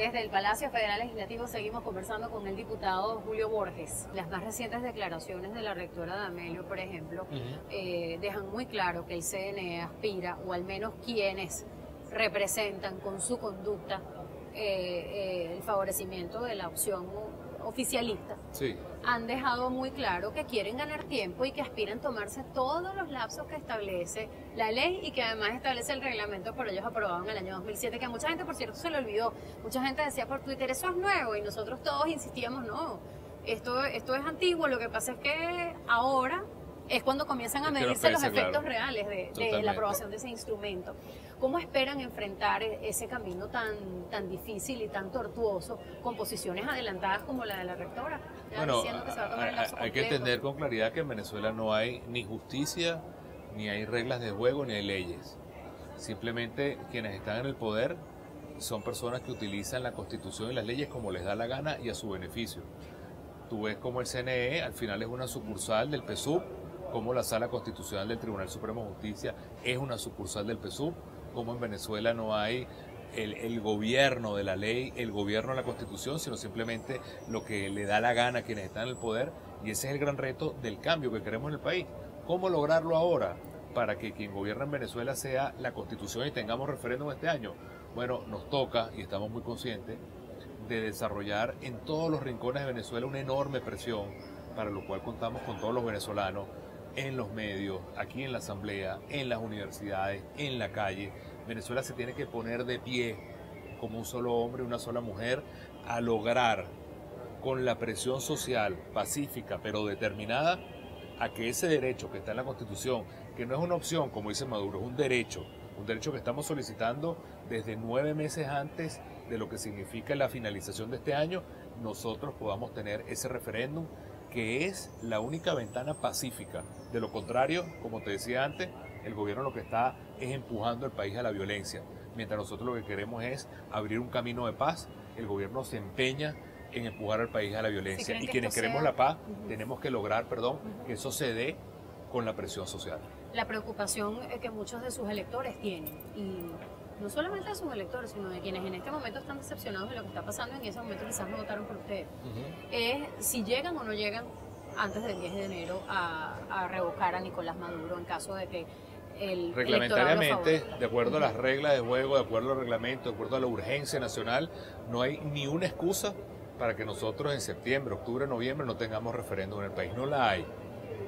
Desde el Palacio Federal Legislativo seguimos conversando con el diputado Julio Borges. Las más recientes declaraciones de la rectora D'Amelio, por ejemplo, dejan muy claro que el CNE aspira, o al menos quienes representan con su conducta el favorecimiento de la opción oficialista, sí, han dejado muy claro que quieren ganar tiempo y que aspiran tomarse todos los lapsos que establece la ley y que además establece el reglamento por ellos aprobado en el año 2007, que a mucha gente, por cierto, se le olvidó. Mucha gente decía por Twitter, eso es nuevo, y nosotros todos insistíamos, no, esto es antiguo, lo que pasa es que ahora es cuando comienzan a medirse los efectos reales de la aprobación de ese instrumento. ¿Cómo esperan enfrentar ese camino tan difícil y tan tortuoso con posiciones adelantadas como la de la rectora? Bueno, Diciendo que se va a tomar el lapso hay que completo. entender con claridad que en Venezuela no hay ni justicia, ni hay reglas de juego, ni hay leyes. Simplemente quienes están en el poder son personas que utilizan la Constitución y las leyes como les da la gana y a su beneficio. Tú ves como el CNE al final es una sucursal del PSUV, como la Sala Constitucional del Tribunal Supremo de Justicia es una sucursal del PSUV, como en Venezuela no hay el gobierno de la ley, el gobierno de la Constitución, sino simplemente lo que le da la gana a quienes están en el poder, y ese es el gran reto del cambio que queremos en el país. ¿Cómo lograrlo ahora para que quien gobierna en Venezuela sea la Constitución y tengamos referéndum este año? Bueno, nos toca, y estamos muy conscientes, de desarrollar en todos los rincones de Venezuela una enorme presión, para lo cual contamos con todos los venezolanos, en los medios, aquí en la asamblea, en las universidades, en la calle. Venezuela se tiene que poner de pie como un solo hombre, una sola mujer, a lograr con la presión social pacífica pero determinada a que ese derecho que está en la Constitución, que no es una opción como dice Maduro, es un derecho que estamos solicitando desde 9 meses antes de lo que significa la finalización de este año, nosotros podamos tener ese referéndum que es la única ventana pacífica. De lo contrario, como te decía antes, el gobierno lo que está es empujando al país a la violencia. Mientras nosotros lo que queremos es abrir un camino de paz, el gobierno se empeña en empujar al país a la violencia. Y quienes queremos la paz, tenemos que lograr, que eso se dé con la presión social. La preocupación que muchos de sus electores tienen, y no solamente de sus electores, sino de quienes en este momento están decepcionados de lo que está pasando, en ese momento quizás no votaron por ustedes, es si llegan o no llegan antes del 10 de enero a revocar a Nicolás Maduro en caso de que el reglamentariamente, de acuerdo a las reglas de juego, de acuerdo al reglamento, de acuerdo a la urgencia nacional, no hay ni una excusa para que nosotros en septiembre, octubre, noviembre no tengamos referéndum en el país. No la hay.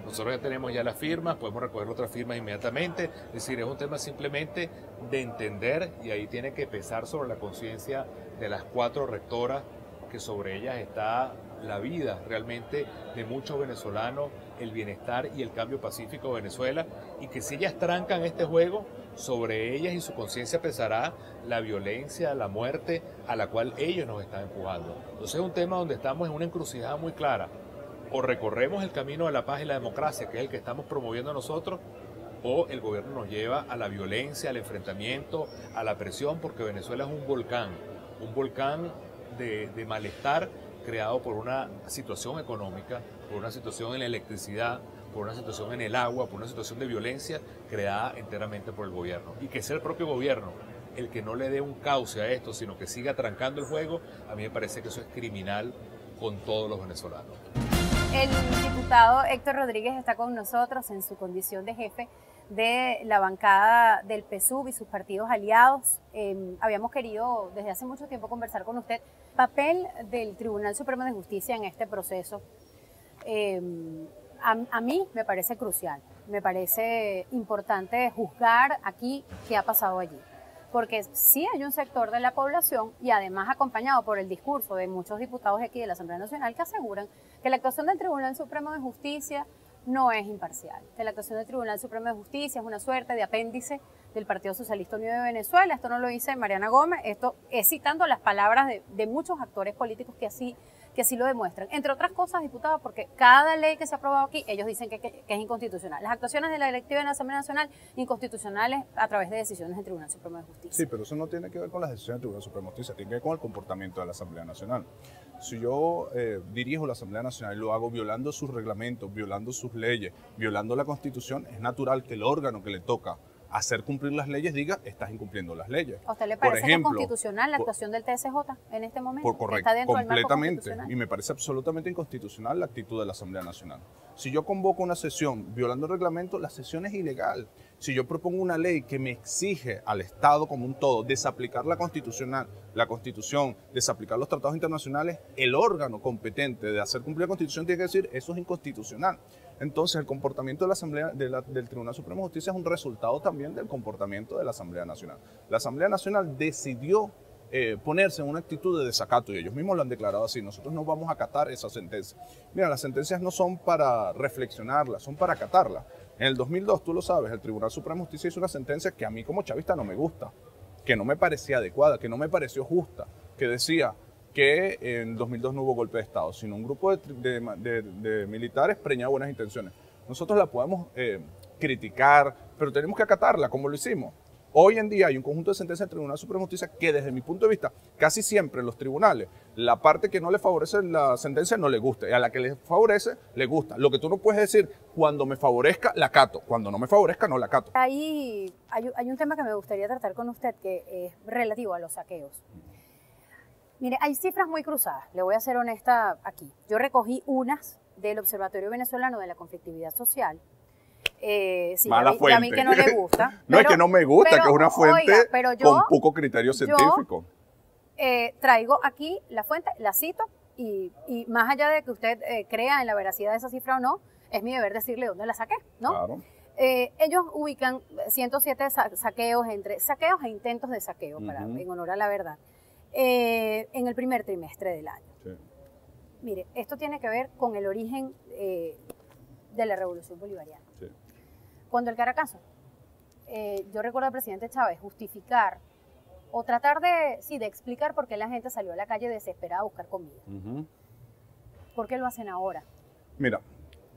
Nosotros ya tenemos ya las firmas, podemos recoger otras firmas inmediatamente, es decir, es un tema simplemente de entender, y ahí tiene que pesar sobre la conciencia de las 4 rectoras, que sobre ellas está la vida realmente de muchos venezolanos, el bienestar y el cambio pacífico de Venezuela, y que si ellas trancan este juego, sobre ellas y su conciencia pesará la violencia, la muerte a la cual ellos nos están empujando. Entonces es un tema donde estamos en una encrucijada muy clara. O recorremos el camino de la paz y la democracia, que es el que estamos promoviendo nosotros, o el gobierno nos lleva a la violencia, al enfrentamiento, a la presión, porque Venezuela es un volcán de malestar creado por una situación económica, por una situación en la electricidad, por una situación en el agua, por una situación de violencia creada enteramente por el gobierno. Y que sea el propio gobierno el que no le dé un cauce a esto, sino que siga trancando el juego, a mí me parece que eso es criminal con todos los venezolanos. El diputado Héctor Rodríguez está con nosotros en su condición de jefe de la bancada del PSUV y sus partidos aliados. Habíamos querido desde hace mucho tiempo conversar con usted. Papel del Tribunal Supremo de Justicia en este proceso, a mí me parece crucial. Me parece importante juzgar aquí qué ha pasado allí. Porque sí hay un sector de la población, y además acompañado por el discurso de muchos diputados aquí de la Asamblea Nacional, que aseguran que la actuación del Tribunal Supremo de Justicia no es imparcial, que la actuación del Tribunal Supremo de Justicia es una suerte de apéndice del Partido Socialista Unido de Venezuela. Esto no lo dice Mariana Gómez, esto es citando las palabras de muchos actores políticos que así lo demuestran. Entre otras cosas, diputado, porque cada ley que se ha aprobado aquí, ellos dicen que es inconstitucional. Las actuaciones de la directiva de la Asamblea Nacional, inconstitucionales a través de decisiones del Tribunal Supremo de Justicia. Sí, pero eso no tiene que ver con las decisiones del Tribunal Supremo de Justicia, tiene que ver con el comportamiento de la Asamblea Nacional. Si yo dirijo la Asamblea Nacional y lo hago violando sus reglamentos, violando sus leyes, violando la Constitución, es natural que el órgano que le toca hacer cumplir las leyes, diga, estás incumpliendo las leyes. ¿A usted le Por parece ejemplo, que es constitucional la actuación del TSJ en este momento? Correcto, ¿Está dentro del marco completamente. constitucional? Y me parece absolutamente inconstitucional la actitud de la Asamblea Nacional. Si yo convoco una sesión violando el reglamento, la sesión es ilegal. Si yo propongo una ley que me exige al Estado como un todo desaplicar la Constitución, desaplicar los tratados internacionales, el órgano competente de hacer cumplir la Constitución tiene que decir eso es inconstitucional. Entonces, el comportamiento de la Asamblea, del Tribunal Supremo de Justicia es un resultado también del comportamiento de la Asamblea Nacional. La Asamblea Nacional decidió ponerse en una actitud de desacato y ellos mismos lo han declarado así. Nosotros no vamos a acatar esa sentencia. Mira, las sentencias no son para reflexionarlas, son para acatarlas. En el 2002, tú lo sabes, el Tribunal Supremo de Justicia hizo una sentencia que a mí como chavista no me gusta, que no me parecía adecuada, que no me pareció justa, que decía que en 2002 no hubo golpe de Estado, sino un grupo de militares preñado buenas intenciones. Nosotros la podemos criticar, pero tenemos que acatarla, como lo hicimos. Hoy en día hay un conjunto de sentencias del Tribunal Supremo de Justicia que desde mi punto de vista, casi siempre en los tribunales, la parte que no le favorece la sentencia no le gusta y a la que le favorece, le gusta. Lo que tú no puedes decir, cuando me favorezca, la acato. Cuando no me favorezca, no la acato. Hay un tema que me gustaría tratar con usted que es relativo a los saqueos. Mire, hay cifras muy cruzadas, le voy a ser honesta aquí. Yo recogí unas del Observatorio Venezolano de la Conflictividad Social. Sí, Mala fuente. Y a mí que no le gusta. No pero, es que no me gusta, que es una fuente con poco criterio científico. Traigo aquí la fuente, la cito, y más allá de que usted crea en la veracidad de esa cifra o no, es mi deber decirle dónde la saqué, ¿no? Claro. Ellos ubican 107 saqueos entre saqueos e intentos de saqueo, en honor a la verdad, en el primer trimestre del año. Sí. Mire, esto tiene que ver con el origen de la Revolución Bolivariana. Sí. Cuando el Caracazo, yo recuerdo al presidente Chávez justificar o tratar de explicar por qué la gente salió a la calle desesperada a buscar comida. ¿Por qué lo hacen ahora? Mira.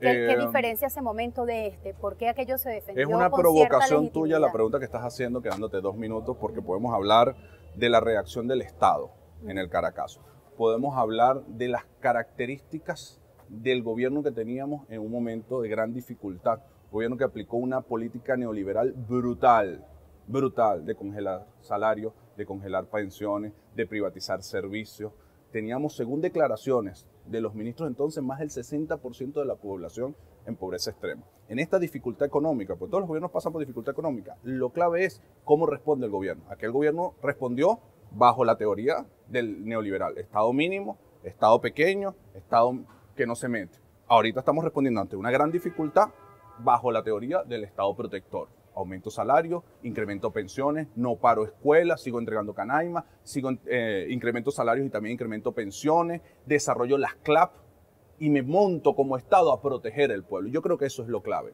¿Qué diferencia ese momento de este? ¿Por qué aquello se defendió? Es una con provocación tuya la pregunta que estás haciendo, quedándote 2 minutos, porque podemos hablar de la reacción del Estado en el Caracazo. Podemos hablar de las características del gobierno que teníamos en un momento de gran dificultad. Un gobierno que aplicó una política neoliberal brutal, de congelar salarios, de congelar pensiones, de privatizar servicios. Teníamos, según declaraciones de los ministros entonces, más del 60% de la población en pobreza extrema. En esta dificultad económica, porque todos los gobiernos pasan por dificultad económica, lo clave es cómo responde el gobierno. Aquel gobierno respondió bajo la teoría del neoliberal. Estado mínimo, Estado pequeño, Estado que no se mete. Ahorita estamos respondiendo ante una gran dificultad bajo la teoría del Estado protector. Aumento salario, incremento pensiones, no paro escuelas, sigo entregando canaima, incremento salarios y también incremento pensiones, desarrollo las CLAP y me monto como Estado a proteger el pueblo. Yo creo que eso es lo clave.